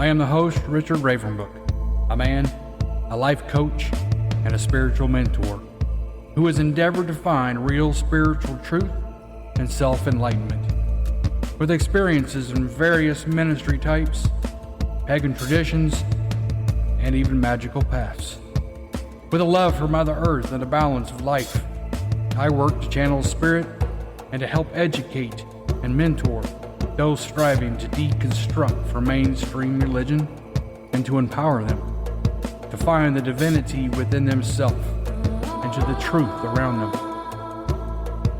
I am the host, Richard Ravenbrook, a man, a life coach, and a spiritual mentor who has endeavored to find real spiritual truth and self-enlightenment. With experiences in various ministry types, pagan traditions, and even magical paths. With a love for Mother Earth and the balance of life, I work to channel spirit and to help educate and mentor those striving to deconstruct from mainstream religion and to empower them to find the divinity within themselves and to the truth around them.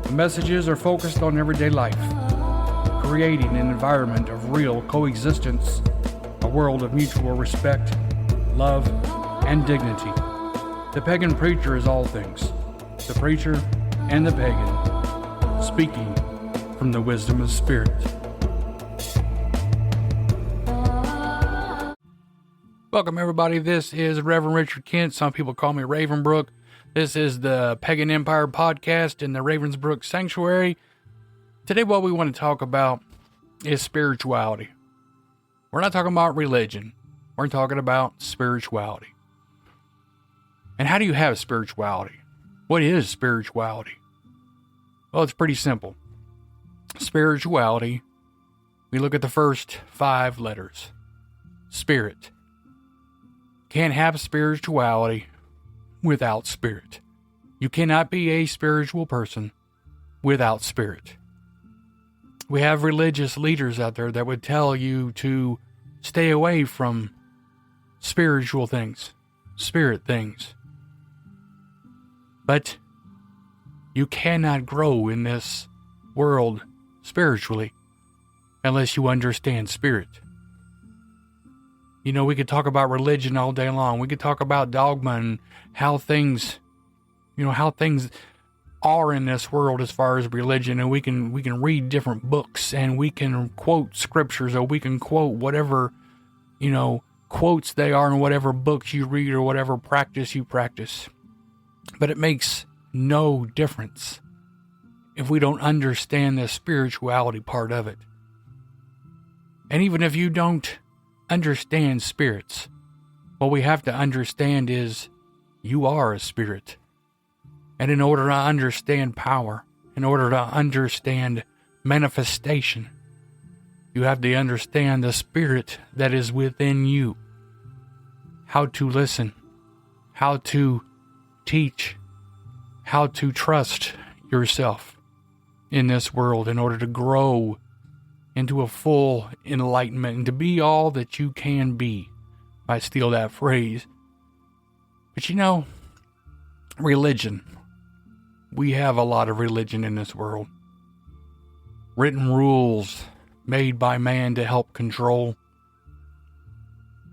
The messages are focused on everyday life, creating an environment of real coexistence, a world of mutual respect, love, and dignity. The pagan preacher is all things, the preacher and the pagan, speaking from the wisdom of spirit. Welcome everybody, this is Reverend Richard Kent. Some people call me Ravenbrook. This is the Pagan Empire podcast in the Ravensbrook Sanctuary. Today what we want to talk about is spirituality. We're not talking about religion. We're talking about spirituality. And how do you have spirituality? What is spirituality? Well, it's pretty simple. Spirituality, we look at the first 5 letters. Spirit. Can't have spirituality without spirit. You cannot be a spiritual person without spirit. We have religious leaders out there that would tell you to stay away from spiritual things, spirit things. But you cannot grow in this world spiritually unless you understand spirit. You know, we could talk about religion all day long. We could talk about dogma and how things are in this world as far as religion, and we can read different books and we can quote scriptures, or we can quote whatever, quotes they are in whatever books you read or whatever practice you practice. But it makes no difference if we don't understand the spirituality part of it. And even if you don't understand spirits, what we have to understand is you are a spirit. And in order to understand power, in order to understand manifestation, you have to understand the spirit that is within you. How to listen, how to teach, how to trust yourself in this world in order to grow into a full enlightenment and to be all that you can be. I steal that phrase. But religion. We have a lot of religion in this world. Written rules made by man to help control.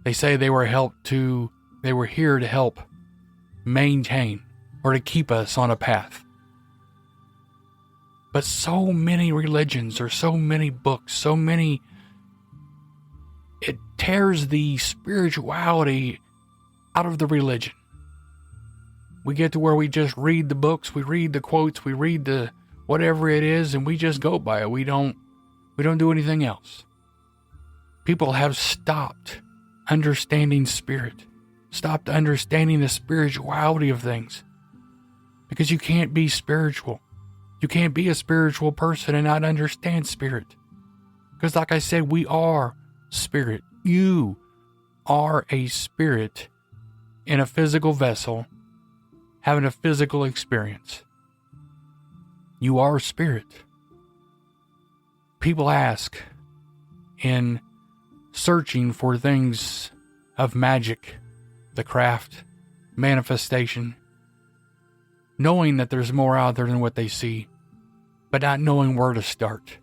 They say they were here to help maintain or to keep us on a path. But so many religions, or so many books, it tears the spirituality out of the religion. We get to where we just read the books, we read the quotes, we read the whatever it is, and we just go by it. We don't do anything else. People have stopped understanding spirit, stopped understanding the spirituality of things. Because you can't be spiritual. You can't be a spiritual person and not understand spirit. Because like I said, we are spirit. You are a spirit in a physical vessel, having a physical experience. You are spirit. People ask, in searching for things of magic, the craft, manifestation, knowing that there's more out there than what they see, but not knowing where to start.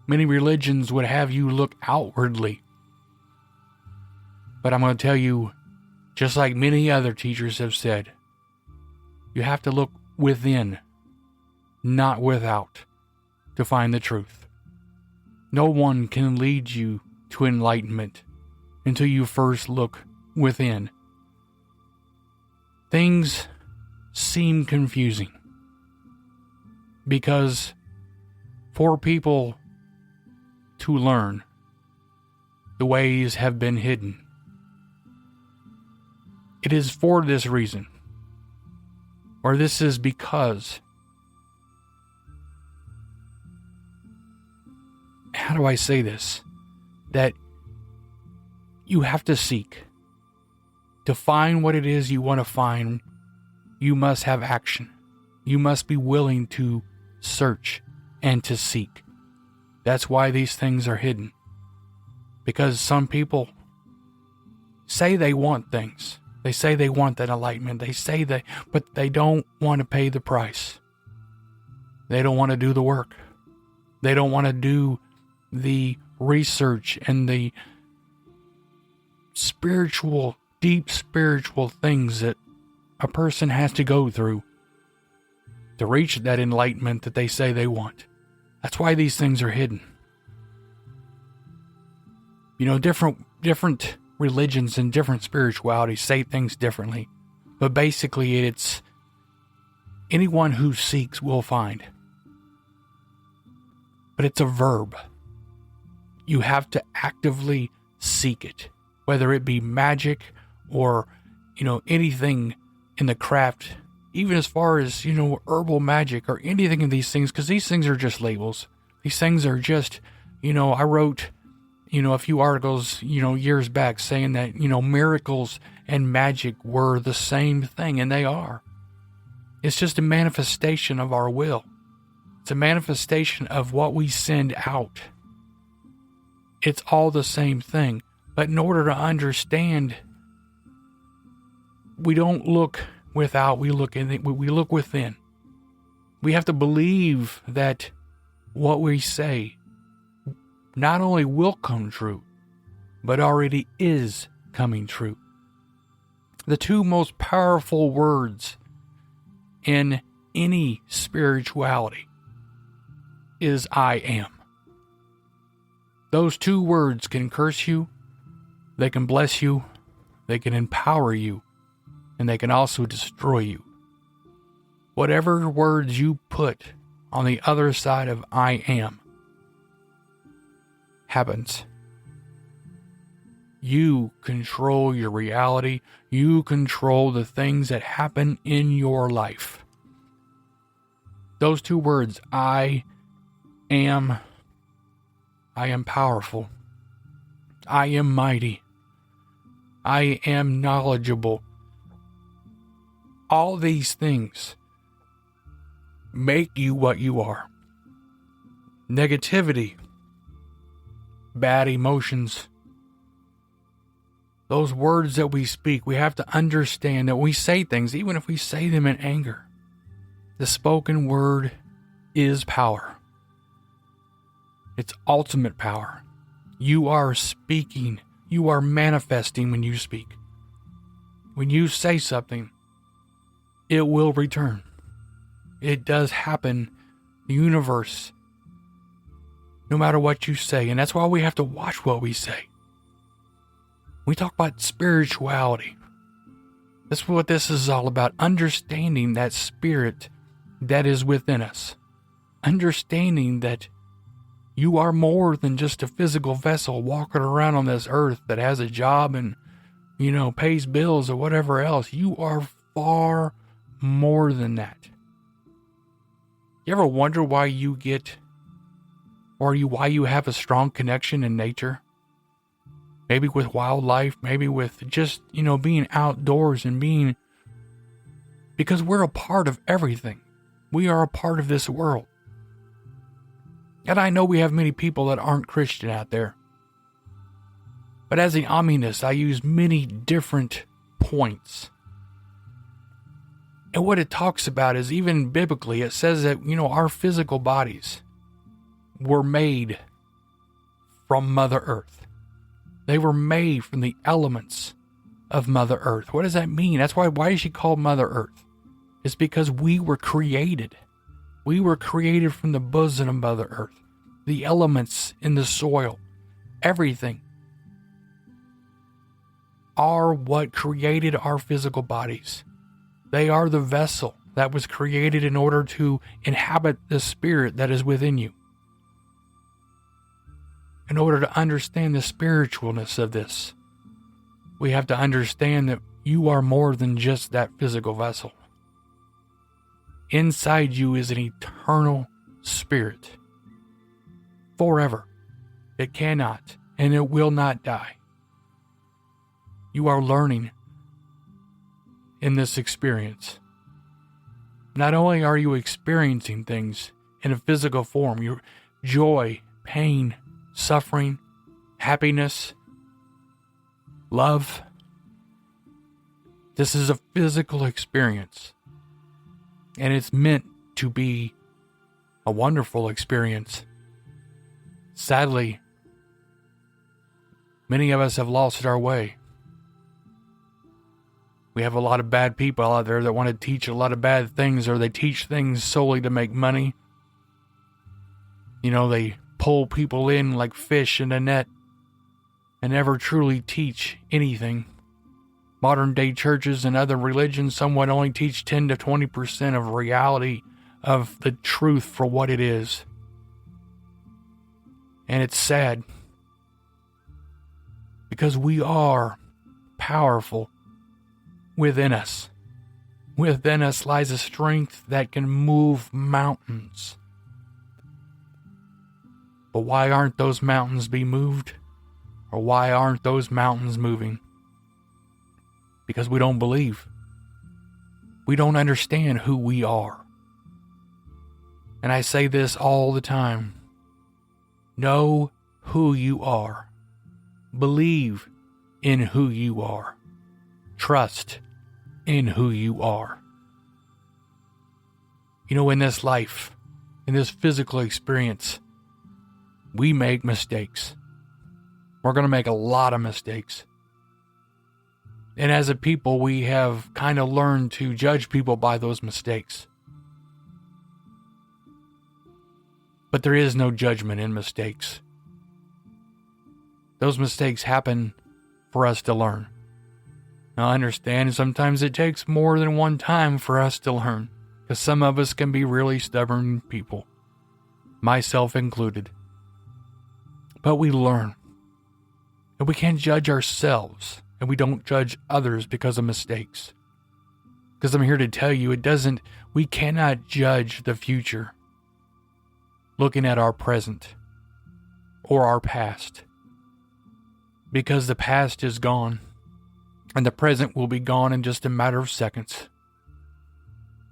Many religions would have you look outwardly. But I'm going to tell you, just like many other teachers have said, you have to look within, not without, to find the truth. No one can lead you to enlightenment until you first look within. Things seem confusing because for people to learn, the ways have been hidden. It is for this reason, or this is because, how do I say this? That you have to seek. To find what it is you want to find, you must have action. You must be willing to search and to seek. That's why these things are hidden. Because some people say they want things. They say they want that enlightenment. But they don't want to pay the price. They don't want to do the work. They don't want to do the research and the deep spiritual things that a person has to go through to reach that enlightenment that they say they want. That's why these things are hidden. You know, different religions and different spiritualities say things differently. But basically it's anyone who seeks will find. But it's a verb. You have to actively seek it. Whether it be magic or, anything in the craft, even as far as, herbal magic or anything of these things, because these things are just labels. These things are just, I wrote, a few articles, years back saying that, miracles and magic were the same thing, and they are. It's just a manifestation of our will. It's a manifestation of what we send out. It's all the same thing. But in order to understand, we don't look without, we look within. We have to believe that what we say not only will come true, but already is coming true. The two most powerful words in any spirituality is I am. Those two words can curse you, they can bless you, they can empower you, and they can also destroy you. Whatever words you put on the other side of I am happens. You control your reality. You control the things that happen in your life. Those two words, I am powerful. I am mighty. I am knowledgeable. All these things make you what you are. Negativity, bad emotions, those words that we speak, we have to understand that we say things, even if we say them in anger. The spoken word is power. It's ultimate power. You are speaking. You are manifesting when you speak. When you say something, it will return. It does happen. The universe, no matter what you say. And that's why we have to watch what we say. We talk about spirituality. That's what this is all about. Understanding that spirit that is within us. Understanding that you are more than just a physical vessel walking around on this earth that has a job and, pays bills or whatever else. You are far more than that. You ever wonder why you have a strong connection in nature? Maybe with wildlife, maybe with just, being outdoors and because we're a part of everything. We are a part of this world. And I know we have many people that aren't Christian out there. But as an omnist, I use many different points. And what it talks about is, even biblically, it says that, our physical bodies were made from Mother Earth. They were made from the elements of Mother Earth. What does that mean? That's why is she called Mother Earth? It's because we were created. We were created from the bosom of Mother Earth. The elements in the soil, everything, are what created our physical bodies. They are the vessel that was created in order to inhabit the spirit that is within you. in order to understand the spiritualness of this, we have to understand that you are more than just that physical vessel. Inside you is an eternal spirit. Forever. It cannot and it will not die. You are learning in this experience. Not only are you experiencing things in a physical form, your joy, pain, suffering, happiness, love. This is a physical experience. And it's meant to be a wonderful experience. Sadly, many of us have lost our way. We have a lot of bad people out there that want to teach a lot of bad things, or they teach things solely to make money. You know, they pull people in like fish in a net and never truly teach anything. Modern day churches and other religions somewhat only teach 10 to 20% of reality of the truth for what it is. And it's sad, because we are powerful within us. Within us lies a strength that can move mountains. But why aren't those mountains being moved? Or why aren't those mountains moving? Because we don't believe. We don't understand who we are. And I say this all the time. Know who you are. Believe in who you are. Trust in who you are. You know, in this life, in this physical experience, we make mistakes. We're going to make a lot of mistakes. And as a people, we have kind of learned to judge people by those mistakes. But there is no judgment in mistakes. Those mistakes happen for us to learn. Now, I understand sometimes it takes more than one time for us to learn, because some of us can be really stubborn people, myself included. But we learn. And we can't judge ourselves, and we don't judge others because of mistakes. Because I'm here to tell you, we cannot judge the future looking at our present or our past. Because the past is gone, and the present will be gone in just a matter of seconds.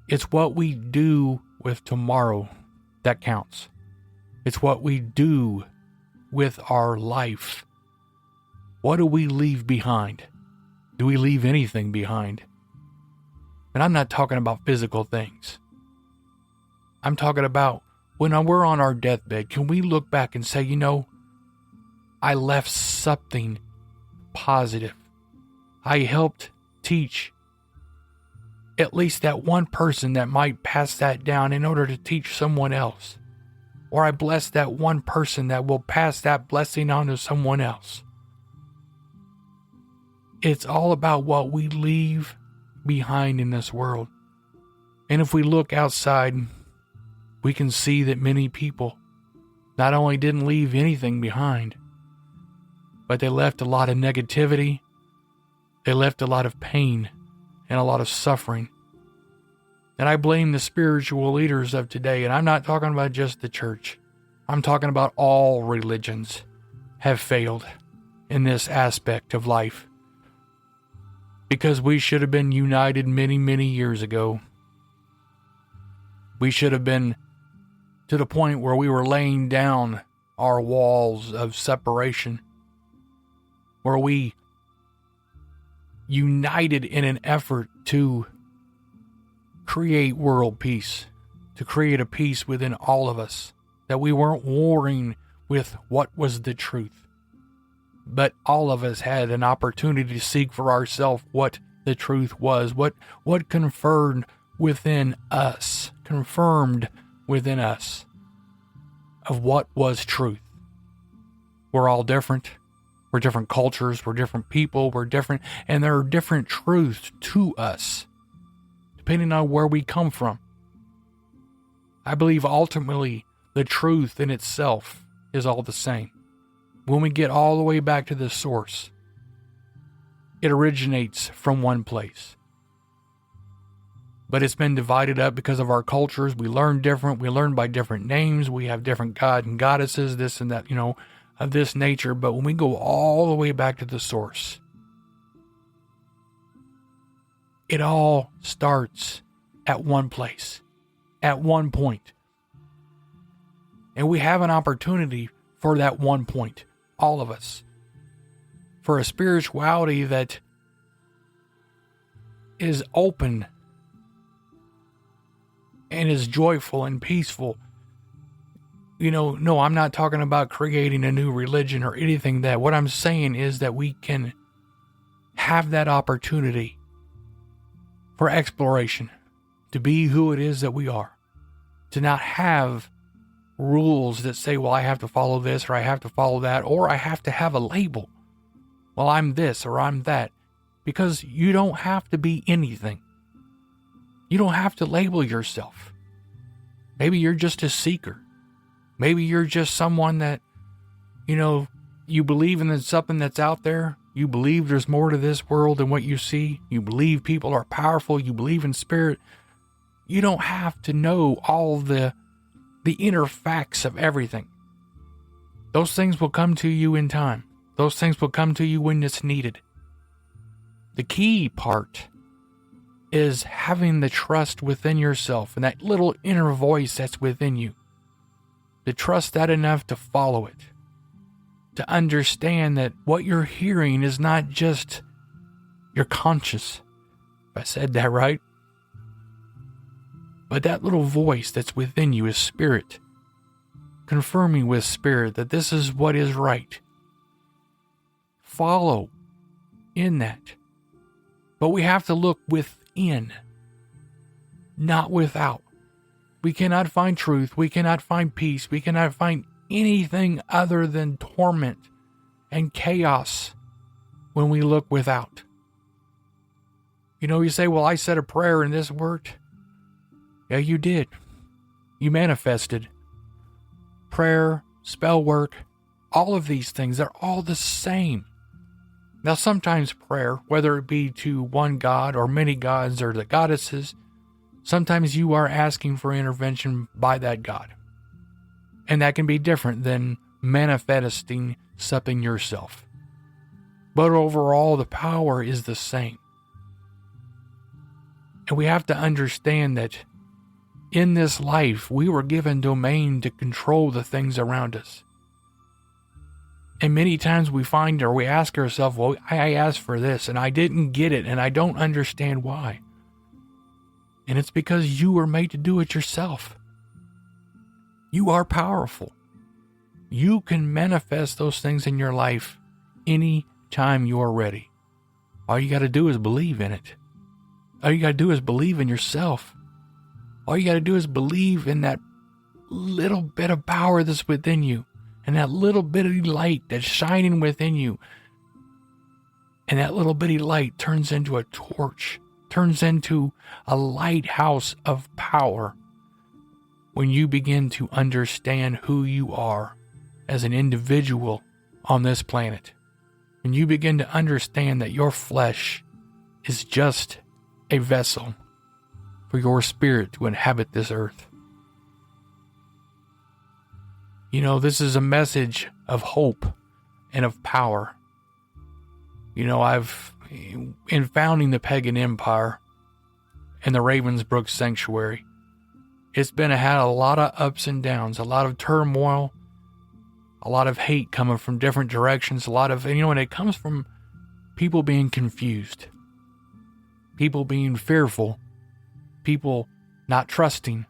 It's what we do with tomorrow that counts. It's what we do with our life. What do we leave behind? Do we leave anything behind? And I'm not talking about physical things. I'm talking about when we're on our deathbed, can we look back and say, you know, I left something positive. I helped teach at least that one person that might pass that down in order to teach someone else. Or I blessed that one person that will pass that blessing on to someone else. It's all about what we leave behind in this world. And if we look outside, we can see that many people not only didn't leave anything behind, but they left a lot of negativity, they left a lot of pain, and a lot of suffering. And I blame the spiritual leaders of today, and I'm not talking about just the church. I'm talking about all religions have failed in this aspect of life. Because we should have been united many, many years ago. We should have been to the point where we were laying down our walls of separation, where we united in an effort to create world peace, to create a peace within all of us, that we weren't warring with what was the truth, but all of us had an opportunity to seek for ourselves what the truth was, what confirmed within us of what was truth. We're all different. We're different cultures, we're different people, we're different, and there are different truths to us, depending on where we come from. I believe ultimately the truth in itself is all the same. when we get all the way back to the source, it originates from one place. But it's been divided up because of our cultures. We learn different. We learn by different names. We have different god and goddesses, this and that, of this nature. But when we go all the way back to the source, it all starts at one place, at one point. And we have an opportunity for that one point, all of us, for a spirituality that is open and is joyful and peaceful. No, I'm not talking about creating a new religion or anything that. What I'm saying is that we can have that opportunity for exploration, to be who it is that we are, to not have rules that say, well, I have to follow this or I have to follow that, or I have to have a label. Well, I'm this or I'm that, because you don't have to be anything. You don't have to label yourself. Maybe you're just a seeker. Maybe you're just someone that, you believe in something that's out there. You believe there's more to this world than what you see. You believe people are powerful. You believe in spirit. You don't have to know all the inner facts of everything. Those things will come to you in time. Those things will come to you when it's needed. The key part is having the trust within yourself and that little inner voice that's within you. To trust that enough to follow it. To understand that what you're hearing is not just your conscience, if I said that right. But that little voice that's within you is spirit, confirming with spirit that this is what is right. Follow in that. But we have to look within, not without. We cannot find truth. We cannot find peace. We cannot find anything other than torment and chaos when we look without. You say, well, I said a prayer and this worked. Yeah, you did. You manifested. Prayer, spell work, all of these things, they're all the same. Now, sometimes prayer, whether it be to one god or many gods or the goddesses, sometimes you are asking for intervention by that god. And that can be different than manifesting something yourself. But overall, the power is the same. And we have to understand that in this life, we were given domain to control the things around us. And many times we find, or we ask ourselves, well, I asked for this and I didn't get it and I don't understand why. And it's because you were made to do it yourself. You are powerful. You can manifest those things in your life any time you are ready. All you got to do is believe in it. All you got to do is believe in yourself. All you got to do is believe in that little bit of power that's within you and that little bitty light that's shining within you. And that little bitty light turns into a torch, turns into a lighthouse of power when you begin to understand who you are as an individual on this planet. When you begin to understand that your flesh is just a vessel for your spirit to inhabit this earth. This is a message of hope and of power. I've, in founding the pagan empire and the Ravenbrook sanctuary, it's had a lot of ups and downs, a lot of turmoil, a lot of hate coming from different directions, a lot of, and it comes from people being confused, people being fearful, people not trusting.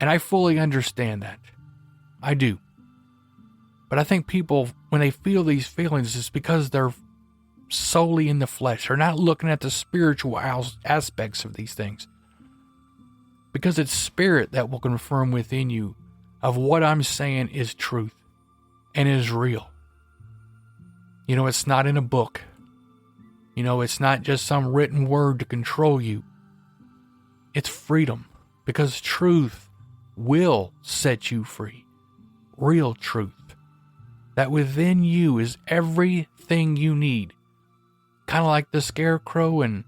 And I fully understand that. I do. But I think people, when they feel these feelings, it's because they're solely in the flesh. They're not looking at the spiritual aspects of these things. Because it's spirit that will confirm within you of what I'm saying is truth and is real. It's not in a book. It's not just some written word to control you. It's freedom, because truth will set you free. Real truth that within you is everything you need. Kind of like the scarecrow and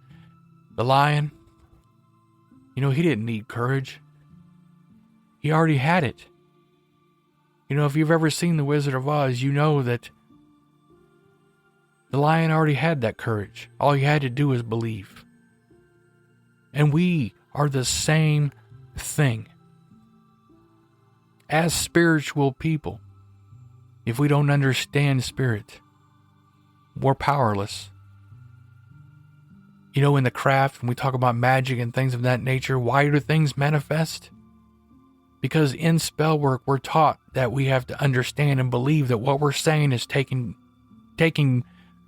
the lion. You know, he didn't need courage. He already had it. You know, if you've ever seen The Wizard of Oz, you know that the lion already had that courage. All he had to do was believe. And we are the same thing. As spiritual people, if we don't understand spirit, we're powerless. You know, in the craft, when we talk about magic and things of that nature, why do things manifest? Because in spell work, we're taught that we have to understand and believe that what we're saying is taking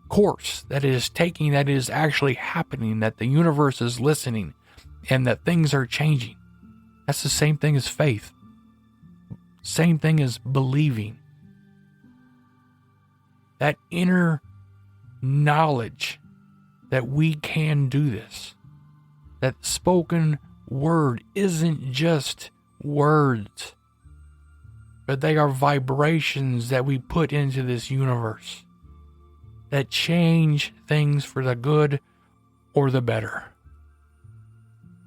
course, that is actually happening, that the universe is listening, and that things are changing. That's the same thing as faith. Same thing as believing. That inner knowledge that we can do this. That spoken word isn't just words, but they are vibrations that we put into this universe that change things for the good or the better.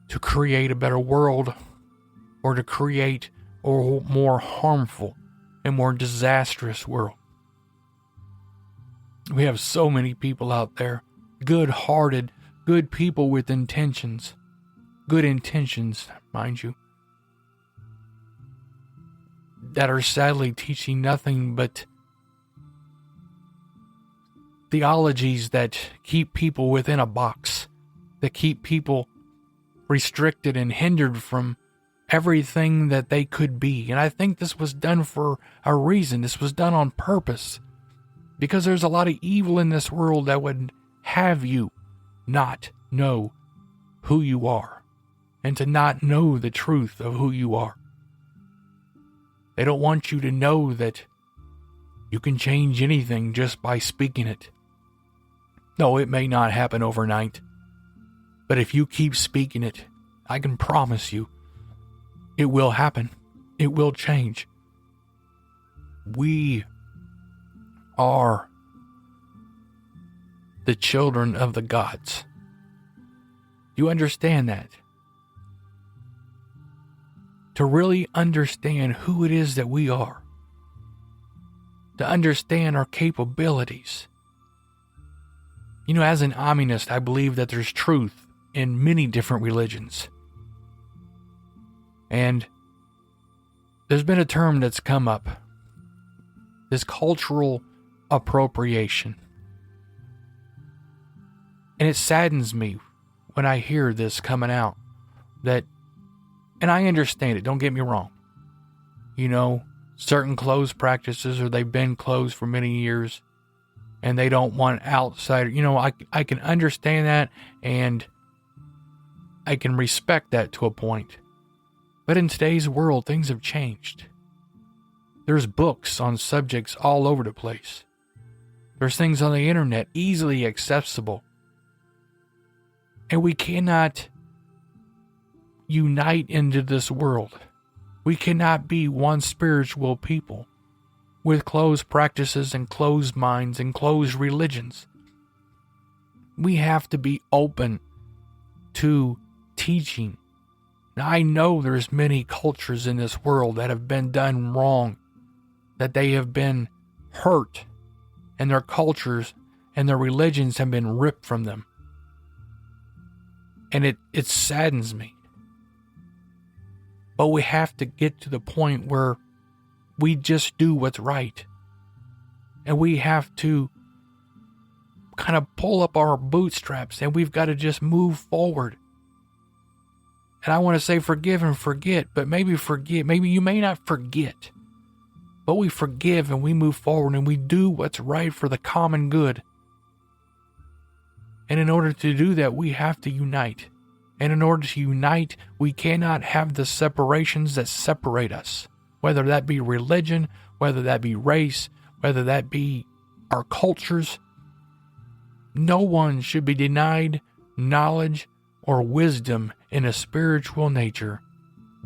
To create a better world, or to create a more harmful and more disastrous world. We have so many people out there, good-hearted, good people with intentions. Good intentions, mind you. That are sadly teaching nothing but theologies that keep people within a box, that keep people restricted and hindered from everything that they could be. And I think this was done for a reason. This was done on purpose. Because there's a lot of evil in this world that would have you not know who you are, and to not know the truth of who you are. They don't want you to know that you can change anything just by speaking it. No, it may not happen overnight, but if you keep speaking it, I can promise you, it will happen. It will change. We are the children of the gods. You understand that? To really understand who it is that we are, to understand our capabilities. You know, as an omnist, I believe that there's truth in many different religions. And there's been a term that's come up, this cultural appropriation. And it saddens me when I hear this coming out, that, and I understand it, don't get me wrong. You know, certain closed practices, or they've been closed for many years, and they don't want outsider. You know, I can understand that, and I can respect that to a point. But in today's world, things have changed. There's books on subjects all over the place. There's things on the internet easily accessible. And we cannot unite into this world. We cannot be one spiritual people with closed practices and closed minds and closed religions. We have to be open to teaching. Now, I know there's many cultures in this world that have been done wrong, that they have been hurt, and their cultures and their religions have been ripped from them. And it saddens me. But we have to get to the point where we just do what's right. And we have to kind of pull up our bootstraps, and we've got to just move forward. And I want to say forgive and forget, but maybe you may not forget. But we forgive and we move forward and we do what's right for the common good. And in order to do that, we have to unite. And in order to unite, we cannot have the separations that separate us. Whether that be religion, whether that be race, whether that be our cultures. No one should be denied knowledge or wisdom in a spiritual nature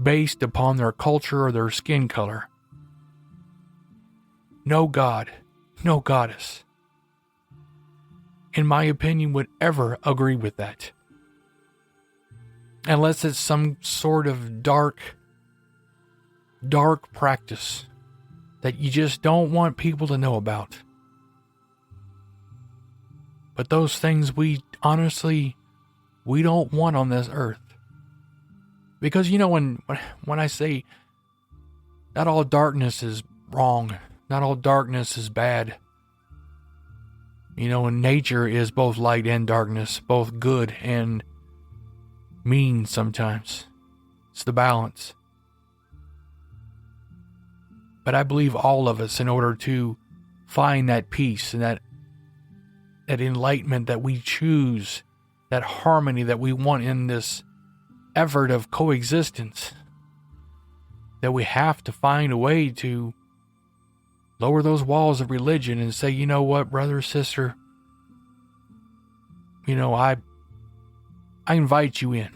based upon their culture or their skin color. no God, no goddess, in my opinion, would ever agree with that. Unless it's some sort of dark practice that you just don't want people to know about. But those things we don't want on this earth. Because, when I say not all darkness is wrong, not all darkness is bad. And nature is both light and darkness, both good and mean sometimes. It's the balance. But I believe all of us, in order to find that peace and that enlightenment that we choose, that harmony that we want in this effort of coexistence, that we have to find a way to lower those walls of religion and say, you know what, brother, sister, I invite you in.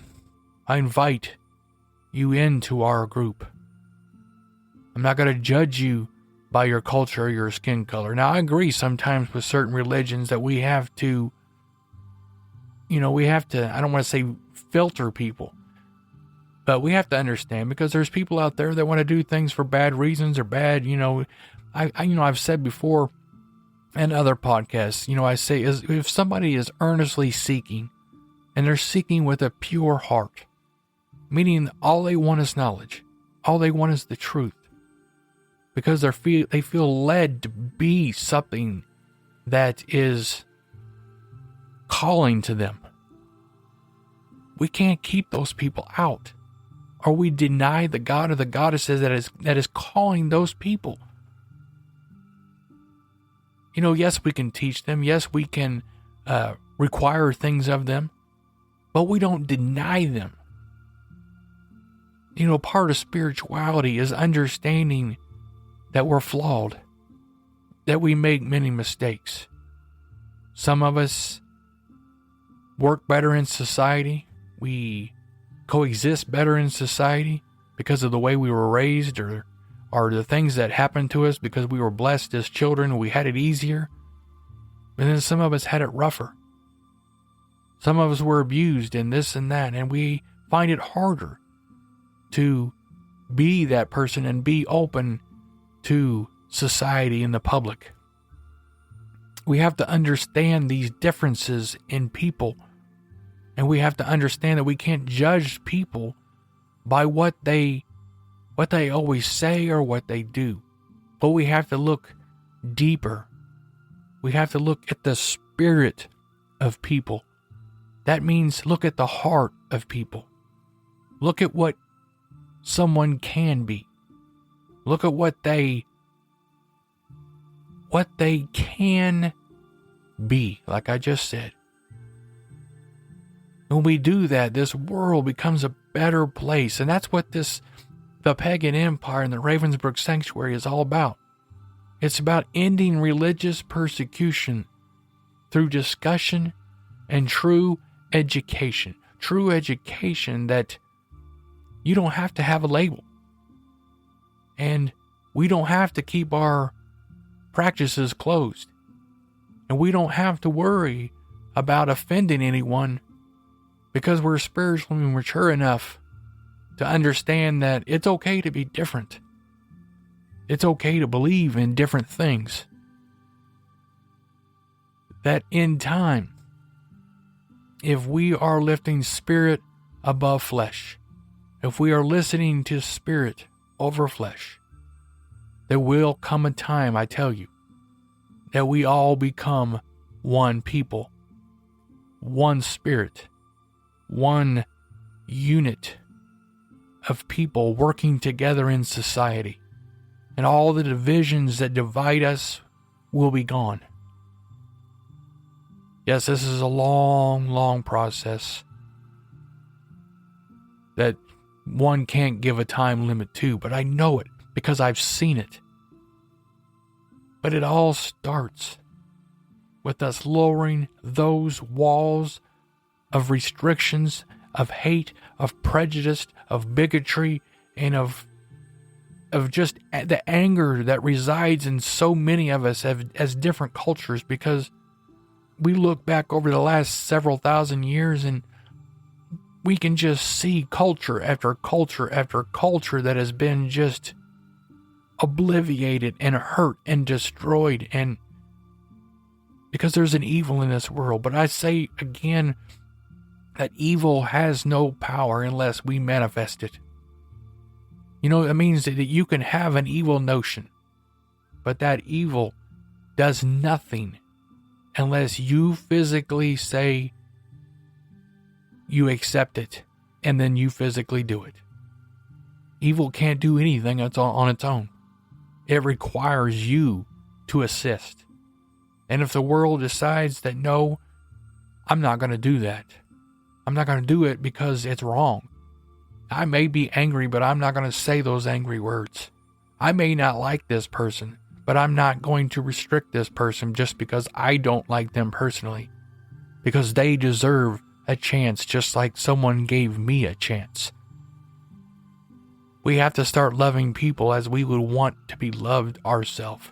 I invite you into our group. I'm not going to judge you by your culture or your skin color. Now, I agree sometimes with certain religions that we have to, I don't want to say filter people, but we have to understand, because there's people out there that want to do things for bad reasons or bad, I've said before in other podcasts, I say, if somebody is earnestly seeking, and they're seeking with a pure heart, meaning all they want is knowledge, all they want is the truth, because they feel led to be something that is calling to them. We can't keep those people out, or we deny the God or the goddesses that is calling those people. Yes, we can teach them. Yes, we can require things of them, but we don't deny them. Part of spirituality is understanding that we're flawed, that we make many mistakes. Some of us work better in society. We coexist better in society because of the way we were raised, or the things that happened to us because we were blessed as children and we had it easier. And then some of us had it rougher. Some of us were abused and this and that, and we find it harder to be that person and be open to society and the public. We have to understand these differences in people, and we have to understand that we can't judge people by what they always say or what they do. But we have to look deeper. We have to look at the spirit of people. That means look at the heart of people. Look at what someone can be. Look at what they can be, like I just said. When we do that, this world becomes a better place. And that's what the pagan empire and the Ravenbrook sanctuary is all about. It's about ending religious persecution through discussion and true education. True education that you don't have to have a label. And we don't have to keep our practices closed. And we don't have to worry about offending anyone, because we're spiritually mature enough to understand that it's okay to be different. It's okay to believe in different things. That in time, if we are lifting spirit above flesh, if we are listening to spirit over flesh, there will come a time, I tell you, that we all become one people, one spirit, one unit of people working together in society. And all the divisions that divide us will be gone. Yes, this is a long, long process that one can't give a time limit to, but I know it because I've seen it. But it all starts with us lowering those walls of restrictions, of hate, of prejudice, of bigotry, and of of just the anger that resides in so many of us as different cultures, because we look back over the last several thousand years and we can just see culture after culture after culture that has been just obliterated and hurt and destroyed, and because there's an evil in this world. But I say again that evil has no power unless we manifest it. You know, it means that you can have an evil notion, but that evil does nothing unless you physically say you accept it and then you physically do it. Evil can't do anything on its own. It requires you to assist. And if the world decides that, no, I'm not going to do that. I'm not going to do it because it's wrong. I may be angry, but I'm not going to say those angry words. I may not like this person, but I'm not going to restrict this person just because I don't like them personally. Because they deserve a chance just like someone gave me a chance. We have to start loving people as we would want to be loved ourselves.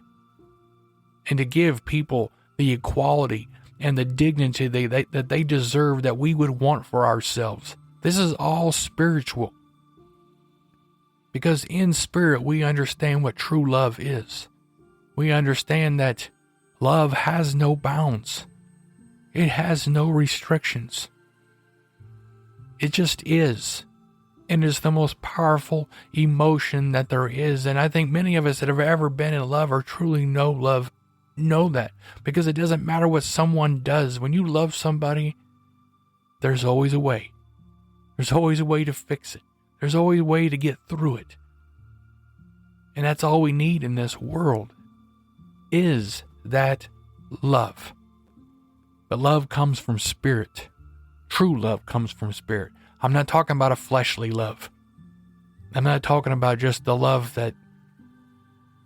And to give people the equality and the dignity that they deserve, that we would want for ourselves. This is all spiritual. Because in spirit, we understand what true love is. We understand that love has no bounds. It has no restrictions. It just is. And it's the most powerful emotion that there is. And I think many of us that have ever been in love or truly know love know that. Because it doesn't matter what someone does. When you love somebody, there's always a way. There's always a way to fix it. There's always a way to get through it. And that's all we need in this world, is that love. But love comes from spirit. True love comes from spirit. I'm not talking about a fleshly love. I'm not talking about just the love that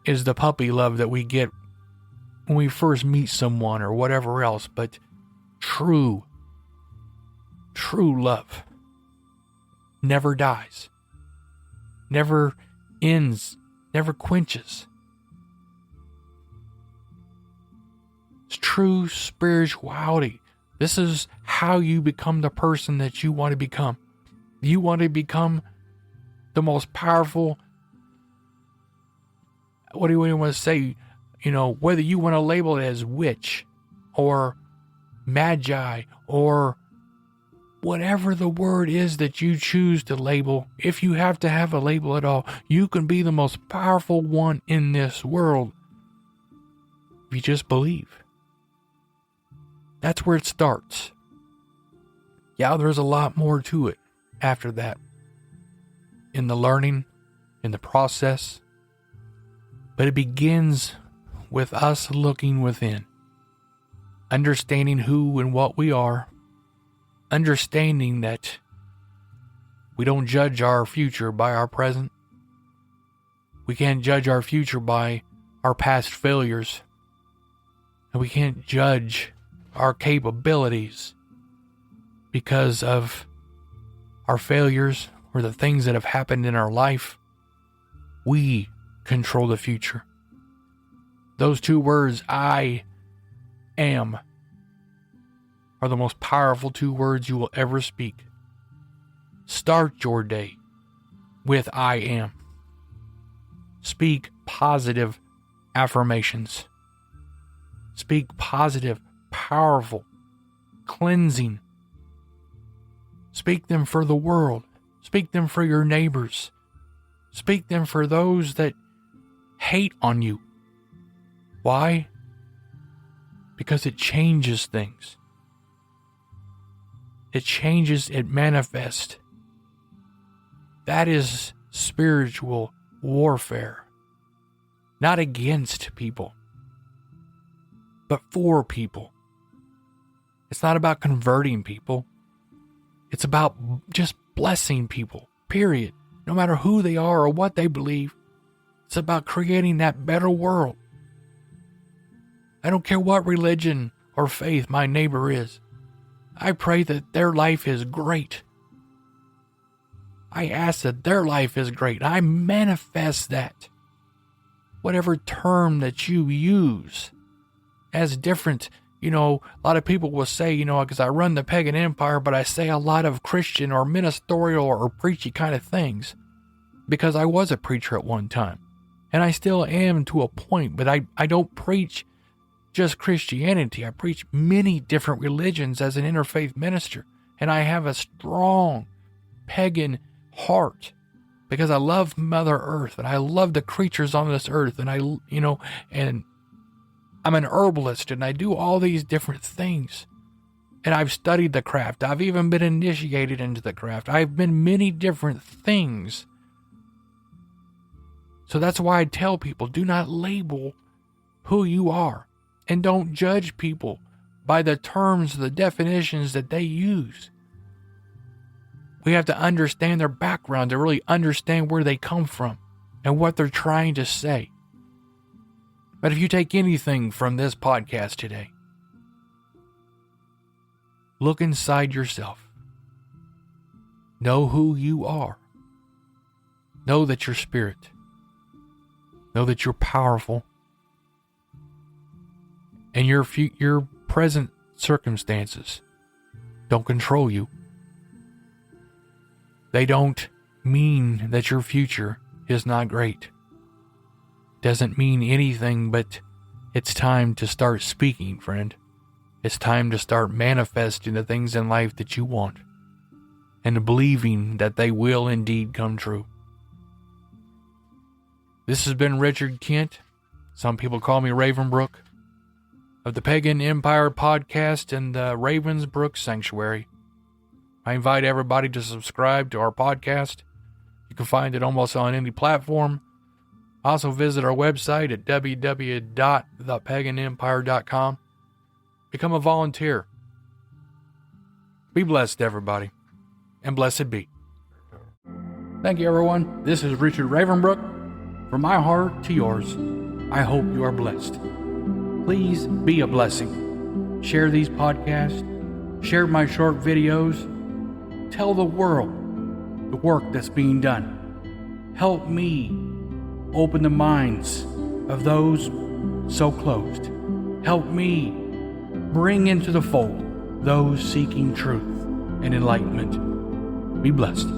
is the puppy love that we get when we first meet someone or whatever else, but true love never dies, never ends, never quenches. It's true spirituality. This is how you become the person that you want to become. You want to become the most powerful, what do you want to say? You know, whether you want to label it as witch or magi or whatever the word is that you choose to label, if you have to have a label at all, you can be the most powerful one in this world if you just believe. That's where it starts. Yeah, there's a lot more to it after that. In the learning, in the process. But it begins with us looking within. Understanding who and what we are. Understanding that we don't judge our future by our present. We can't judge our future by our past failures. And we can't judge our capabilities because of our failures or the things that have happened in our life. We control the future. Those two words, I am, are the most powerful two words you will ever speak. Start your day with I am. Speak positive affirmations. Speak positive, powerful, cleansing. Speak them for the world. Speak them for your neighbors. Speak them for those that hate on you. Why? Because it changes things. It changes, it manifests. That is spiritual warfare. Not against people, but for people. It's not about converting people. It's about just blessing people, period. No matter who they are or what they believe. It's about creating that better world. I don't care what religion or faith my neighbor is. I pray that their life is great. I ask that their life is great. I manifest that. whatever term that you use as different. A lot of people will say, because I run the pagan empire, but I say a lot of Christian or ministerial or preachy kind of things because I was a preacher at one time. And I still am to a point, but I don't preach just Christianity. I preach many different religions as an interfaith minister. And I have a strong pagan heart because I love Mother Earth and I love the creatures on this earth. And and I'm an herbalist and I do all these different things. And I've studied the craft. I've even been initiated into the craft. I've been many different things. So that's why I tell people, do not label who you are. And don't judge people by the terms, the definitions that they use. We have to understand their background to really understand where they come from and what they're trying to say. But if you take anything from this podcast today, look inside yourself. Know who you are. Know that you're spirit. Know that you're powerful. And your present circumstances don't control you. They don't mean that your future is not great. Doesn't mean anything, but it's time to start speaking, friend. It's time to start manifesting the things in life that you want and believing that they will indeed come true. This has been Richard Kent. Some people call me Ravenbrook, of the Pagan Empire Podcast and the Ravensbrook Sanctuary. I invite everybody to subscribe to our podcast. You can find it almost on any platform. Also visit our website at www.thepaganempire.com. Become a volunteer. Be blessed, everybody, and blessed be. Thank you, everyone. This is Richard Ravenbrook. From my heart to yours, I hope you are blessed. Please be a blessing. Share these podcasts. Share my short videos. Tell the world the work that's being done. Help me open the minds of those so closed. Help me bring into the fold those seeking truth and enlightenment. Be blessed.